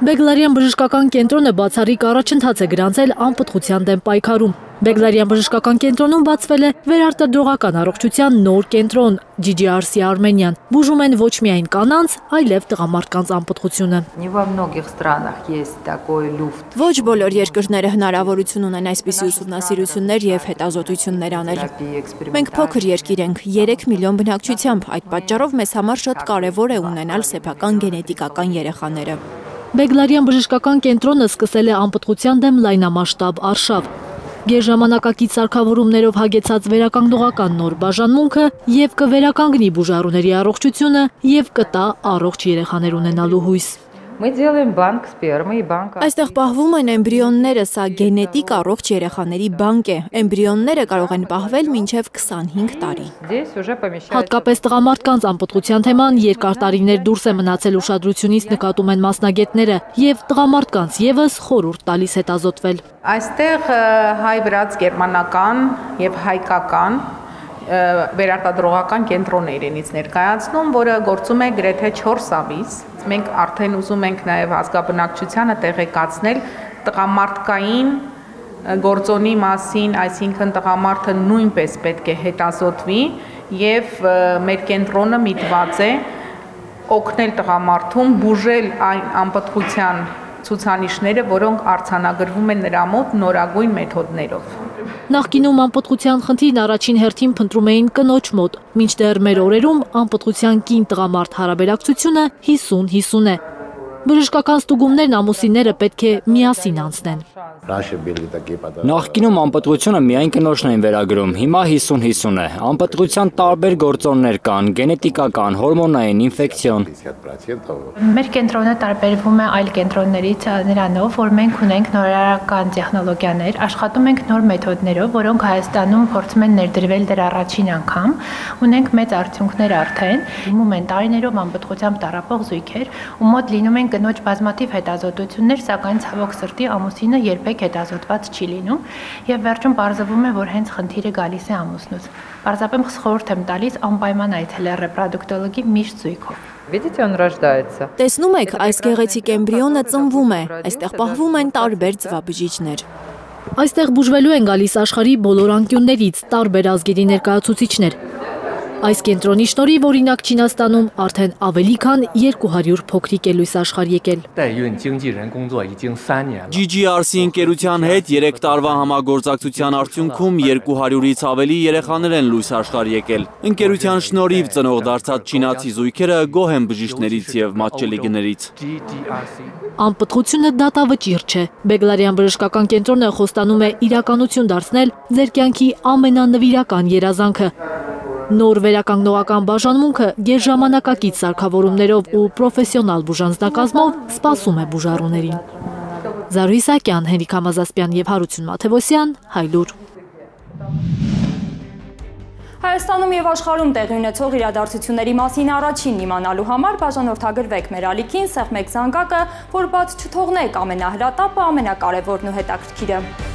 Բեգլարյան բժշկական կենտրոնը բացառիկ առաջընթաց է գրանցել անպտղության դեմ պայքարում։ Բեգլարյան բժշկական կենտրոնում բացվել է վերարտադրողական առողջության նոր կենտրոն GGRC Armenian։ Բուժում են ոչ միայն կանանց, այլև տղամարդկանց անպտղությունը։ Ոչ բոլոր երկրները հնարավորություն ունեն այսպիսի ուսումնասիրություններ եւ հետազոտություններ անել։ Մենք փոքր երկիր ենք, 3 միլիոն բնակչությամբ, այդ պատճառով մեզ համար շատ կարևոր է ունենալ սեփական գենետիկական երեխաները։ Բեգլարյան բժշկական կենտրոնը սկսել է անպտղության դեմ լայնամասշտաբ արշավ։ Գերժամանակակից սարքավորումներով հագեցած վերականգնողական նոր բաժանմունքը եւ կվերականգնի բուժառուների առողջությունը եւ կտա առողջ երեխաներ ունենալու հույս։ Այստեղ պահվում են էմբրիոնները, սա գենետիկ առողջ երեխաների բանկ է։ Էմբրիոնները կարող են պահվել մինչև 25 տարի։ Հատկապես տղամարդկանց անպտղության թեման երկար տարիներ դուրս է մնացել ուշադրությունից նկատում են մասնագետները եւ տղամարդկանց եւս խորհուրդ տալիս հետազոտվել։ Այստեղ հայ-վրաց գերմանական եւ հայկական վերարտադրողական կենտրոն է իրենից ներկայացնում, որը գործում է գրեթե 4 ամիս։ Մենք արդեն ուզում ենք նաև ազգաբնակչությանը տեղեկացնել տղամարդկային գործոնի մասին, այսինքն տղամարդը նույնպես պետք է հետազոտվի եւ մեր կենտրոնը միտված է օգնել տղամարդուն բուժել այն անպտղության ցուցանիշները, որոնք արձանագրվում են նրա մոտ նորագույն մեթոդներով։ Նախկինում անպտղության խնդիրն առաջին հերթին փնտրում էին կնոջ մոտ, մինչդեռ մեր օրերում անպտղության կին-տղամարդ հարաբերակցությունը 50-50 է։ Բժշկական ստուգումներն ամուսինները պետք է միասին անցնեն։ Նախկինում անպտղությունը միայն կնոջն էին վերագրում, հիմա 50-50 է։ Անպտղության տարբեր գործոններ կան, գենետիկական, հորմոնային, ինֆեկցիոն։ Մեր կենտրոնը տարբերվում է այլ կենտրոններից նրանով, որ մենք ունենք նորարարական տեխնոլոգիաներ, աշխատում ենք նոր մեթոդներով, որոնք Հայաստանում փորձում են ներդրվել դեռ առաջին անգամ։ Ունենք մեծ արդյունքներ արդեն, դիմում են տարիներով անպտղությամբ տառապող զույգեր, ու մոտ լինում են կնոջ բազմաթիվ հետազոտություններ, սակայն ցավոք սրտի ամուսինը երբեք հետազոտված չի լինում եւ վերջում պարզվում է, որ հենց խնդիրը գալիս է ամուսնուց։ Պարզապես խորհուրդ եմ տալիս անպայման այցելել ռեպրոդուկտոլոգի միշտ զույգով։ Տեսնում եք, այս գեղեցիկ էմբրիոնը ծնվում է, այստեղ պահվում են տարբեր ձվաբջիջներ։ Այստեղ բուժվելու են գալիս աշխարհի բոլոր անկյուններից տարբեր ազգերի ներկայացուցիչներ։ Այս կենտրոնի շնորհիվ օրինակ Չինաստանում արդեն ավելի քան 200 փոքրիկ է լույս աշխարհ եկել։ GGRC ընկերության հետ 3 տարվա համագործակցության արդյունքում 200-ից ավելի երեխաներ են լույս աշխարհ եկել։ Ընկերության շնորհիվ ծնող դարձած չինացի զույգերը գոհ են բժիշկներից եւ մատչելի գներից։ Անպտղությունը դատավճիռ չէ։ Բեգլարյան բժշկական կենտրոնը խոստանում է իրականություն դարձնել ձեր կյանքի ամենանվիրական երազանքը։ Նոր վերականգնողական բաժանմունքը գերժամանակակից սարքավորումներով ու պրոֆեսիոնալ բուժանձնակազմով սպասում է բուժառուներին։ Զարուհի Սահակյան, Հենրիկ Համազասպյան եւ Հարություն Մաթեւոսյան, Հայլուր։ Հայաստանում եւ աշխարհում տեղի ունեցող իրադարձությունների մասին առաջին իմանալու համար բաժանորդագրվեք մեր ալիքին, սեղմեք զանգակը, որ բաց չթողնեք ամենահրատապը, ամենակարևորն ու հետաքրքիրը։